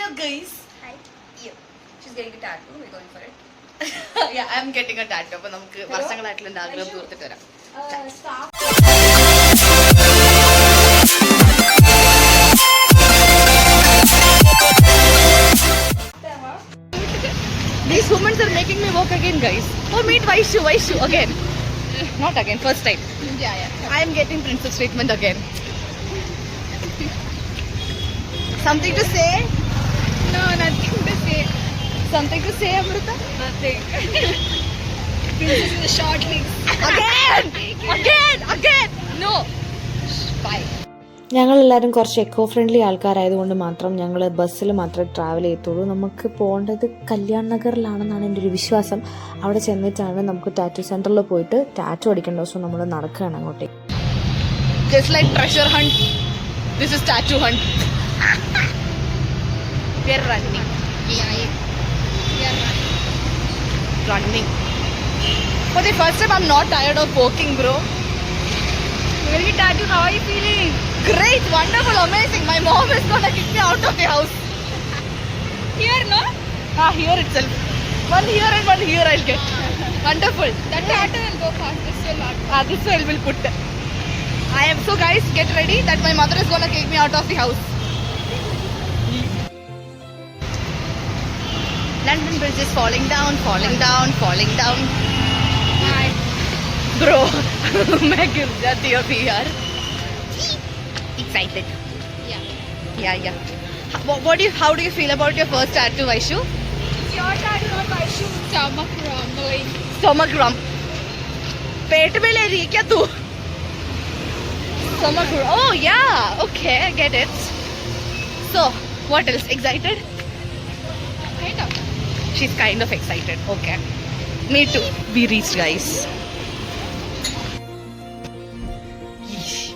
Hello guys. Hi. Yeah. She's getting a tattoo. We're going for it. Yeah, I'm getting a tattoo. അപ്പോൾ നമുക്ക് വർഷങ്ങളായിട്ടുള്ള ആഗ്രഹം തീർത്തിട്ട് വരാം. These women are making me walk again, guys. Oh, meet Vaishu again. Not again, first time. Yeah. I am getting princess treatment again. Something to say? No, nothing to say. Something to say, Amrita? Nothing. Princess in the short legs. Again! No! Bye. ഞങ്ങളെല്ലാവരും കുറച്ച് eco friendly ആൾക്കാരായതുകൊണ്ട് മാത്രം ഞങ്ങൾ ബസ്സിൽ മാത്രമേ travel ചെയ്യത്തുള്ളൂ. നമുക്ക് പോകേണ്ടത് കല്യാൺ നഗറിലാണെന്നാണ് എൻ്റെ ഒരു വിശ്വാസം. അവിടെ ചെന്നിട്ടാണ് നമുക്ക് ടാറ്റു സെൻറ്ററിൽ പോയിട്ട് ടാറ്റു അടിക്കേണ്ട ദിവസം നമ്മൾ നടക്കുകയാണ് അങ്ങോട്ടേക്ക്. Just like treasure hunt, this is tattoo hunt. We are running. Running. For the first time, I'm not tired of walking, bro. Very tattoo. How are you feeling? Great, wonderful, amazing. My mom is gonna kick me out of the house. Here, no? Here itself. One here and one here I'll get. Wonderful. That tattoo will go fast. This will not. This will put. I am so guys, get ready that my mother is gonna kick me out of the house. London Bridge is falling down. Hi. Bro, मैं गिर जाती हूँ अभी यार. Excited. Yeah. How do you feel about your first tattoo, Vaishu? It's your tattoo, not my shoe. Stomach rumbling. Stomach rump. पेट में ले रही है क्या तू? Stomach rump. Oh yeah, okay, I get it. So, what else? Excited? Kind of. She's kind of excited. Okay. Me too. We reached, guys.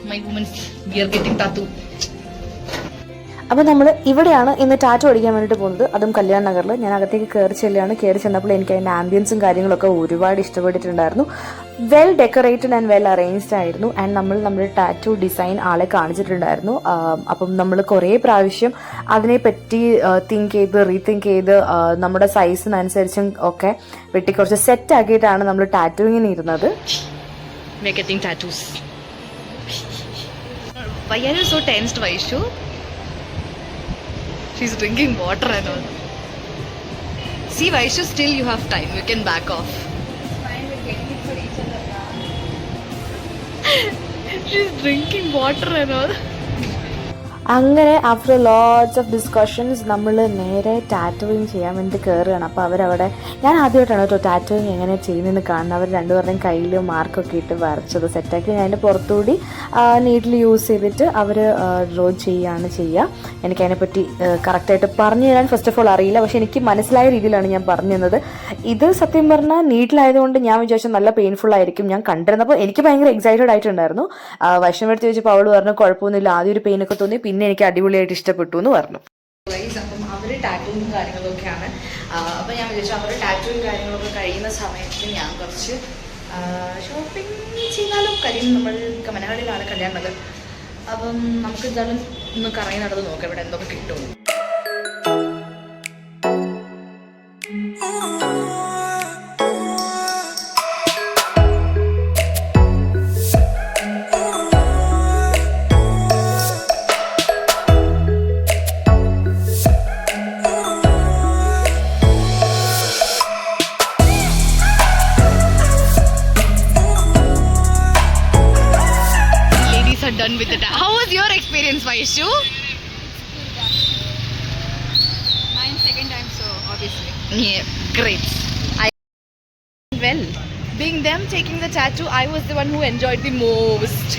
My women's, we are getting tattoo. അപ്പോൾ നമ്മൾ ഇവിടെയാണ് ഇന്ന് ടാറ്റു അടിക്കാൻ വേണ്ടിയിട്ട് പോകുന്നത്, അതും കല്യാൺ നഗറിൽ. ഞാൻ അകത്തേക്ക് കയറി ചെന്നപ്പോൾ എനിക്ക് അതിൻ്റെ ആംബിയൻസും കാര്യങ്ങളൊക്കെ ഒരുപാട് ഇഷ്ടപ്പെട്ടിട്ടുണ്ടായിരുന്നു. Well decorated and well arranged ആയിരുന്നു. ആൻഡ് നമ്മുടെ ടാറ്റു ഡിസൈൻ ആളെ കാണിച്ചിട്ടുണ്ടായിരുന്നു. അപ്പം നമ്മൾ കുറേ പ്രാവശ്യം അതിനെപ്പറ്റി റീതിങ്ക് ചെയ്ത് നമ്മുടെ സൈസിനനുസരിച്ചും ഒക്കെ വെട്ടി കുറച്ച് സെറ്റ് ആക്കിയിട്ടാണ് നമ്മൾ ടാറ്റുവിങ്ങിന് ഇരുന്നത്. We are getting tattoos. Why are you so tensed, Vaishu? She's drinking water and all. See, Vaishu, still you have time. You can back off. Fine, we're getting it for each other now. She's drinking water and all. അങ്ങനെ after lots of discussions നമ്മൾ നേരെ tattooing ചെയ്യാൻ വേണ്ടി കയറുകയാണ്. അപ്പോൾ അവരവിടെ, ഞാൻ ആദ്യമായിട്ടാണ് കേട്ടോ ടാറ്റോയിങ് എങ്ങനെ ചെയ്യുന്നതെന്ന് കാണുന്നത്. അവർ രണ്ടുപേരുടെയും കയ്യിൽ മാർക്കൊക്കെ ഇട്ട് വരച്ചത് സെറ്റാക്കി ഞാൻ അതിൻ്റെ പുറത്തുകൂടി നീഡിൽ യൂസ് ചെയ്തിട്ട് അവർ ഡ്രോ ചെയ്യുക. എനിക്കതിനെപ്പറ്റി കറക്റ്റായിട്ട് പറഞ്ഞു തരാൻ ഫസ്റ്റ് ഓഫ് ഓൾ അറിയില്ല, പക്ഷേ എനിക്ക് മനസ്സിലായ രീതിയിലാണ് ഞാൻ പറഞ്ഞു തന്നത്. ഇത് സത്യം പറഞ്ഞാൽ നീഡിലായതുകൊണ്ട് ഞാൻ വിചാരിച്ചു നല്ല പെയിൻഫുൾ ആയിരിക്കും. ഞാൻ കണ്ടിരുന്നപ്പോൾ എനിക്ക് ഭയങ്കര എക്സൈറ്റഡ് ആയിട്ടുണ്ടായിരുന്നു. വൈഷ്ണവടുത്ത് ചോദിച്ചപ്പോൾ അവൾ പറഞ്ഞു കുഴപ്പമൊന്നുമില്ല, ആദ്യം ഒരു പെയിനൊക്കെ തോന്നി, പിന്നെ എനിക്ക് അടിപൊളിയായിട്ട് ഇഷ്ടപ്പെട്ടു എന്ന് പറഞ്ഞു. അപ്പം അവർ ടാറ്റൂവും കാര്യങ്ങളൊക്കെയാണ്. അപ്പം ഞാൻ വിചാരിച്ചു അവർ ടാറ്റൂവും കാര്യങ്ങളൊക്കെ കഴിയുന്ന സമയത്ത് ഞാൻ കുറച്ച് ഷോപ്പിംഗ് ചെയ്താലും. കാര്യം നമ്മൾ കമനഹാടിയിലാണ് കല്യാൺ നഗർ. അപ്പം നമുക്ക് എന്തായാലും ഒന്ന് കറങ്ങി നടന്ന് നോക്കാം ഇവിടെ എന്തൊക്കെ കിട്ടും. Done with it. How was your experience, Vaishu? Mine second time, so obviously. Yeah, great. Well, being them taking the tattoo, I was the one who enjoyed the most.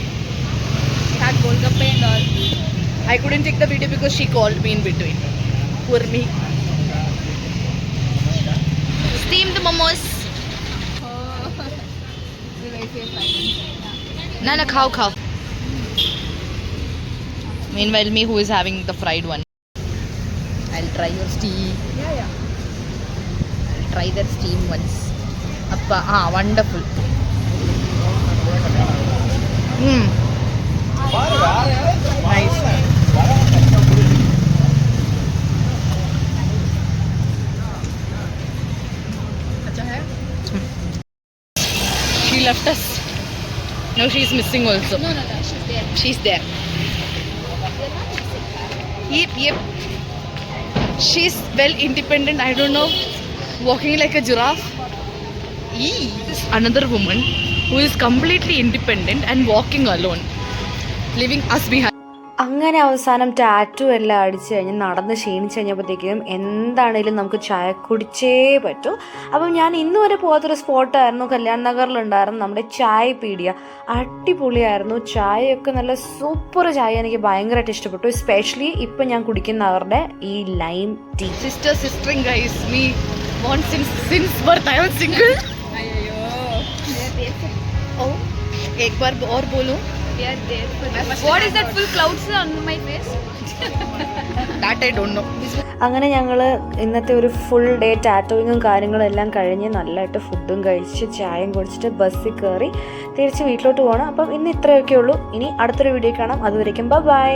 We had Golgappa and all. I couldn't take the video because she called me in between. Poor me. Steamed momos. Oh. Will I say fine? Nana, khao. Meanwhile, me who is having the fried one. I'll try your steam. Yeah. I'll try that steam once. Appa, wonderful. Nice. No, she's missing also. No, she's there. She's there. They're not missing her. Yep. She's well independent. I don't know, walking like a giraffe. This another woman who is completely independent and walking alone, leaving us behind. അങ്ങനെ അവസാനം tattoo എല്ലാം അടിച്ച് കഴിഞ്ഞ് നടന്ന് ക്ഷീണിച്ച് കഴിഞ്ഞപ്പോഴത്തേക്കും എന്താണേലും നമുക്ക് ചായ കുടിച്ചേ പറ്റൂ. അപ്പം ഞാൻ ഇന്ന് വരെ പോകാത്തൊരു സ്പോട്ടായിരുന്നു, കല്യാൺ നഗറിലുണ്ടായിരുന്നു നമ്മുടെ ചായ പീടിയ. അടിപൊളിയായിരുന്നു. ചായയൊക്കെ നല്ല സൂപ്പർ ചായ, എനിക്ക് ഭയങ്കരമായിട്ട് ഇഷ്ടപ്പെട്ടു. എസ്പെഷ്യലി ഇപ്പം ഞാൻ കുടിക്കുന്ന അവരുടെ ഈ lime tea. Sistering guys, me want since birth I am single. They're there for. Oh, एक बार और बोलो. We are there for. What is that full clouds on my face? That I don't know. അങ്ങനെ ഞങ്ങൾ ഇന്നത്തെ ഒരു full day ടാറ്റോയിങ്ങും കാര്യങ്ങളും എല്ലാം കഴിഞ്ഞ് നല്ലതായിട്ട് ഫുഡും കഴിച്ച് ചായയും കുടിച്ചിട്ട് ബസ്സിൽ കയറി തിരിച്ച് വീട്ടിലോട്ട് പോകണം. അപ്പം ഇന്ന് ഇത്രയൊക്കെ ഉള്ളൂ. ഇനി അടുത്തൊരു വീഡിയോ കാണാം. അതുവരേക്കും ബൈ.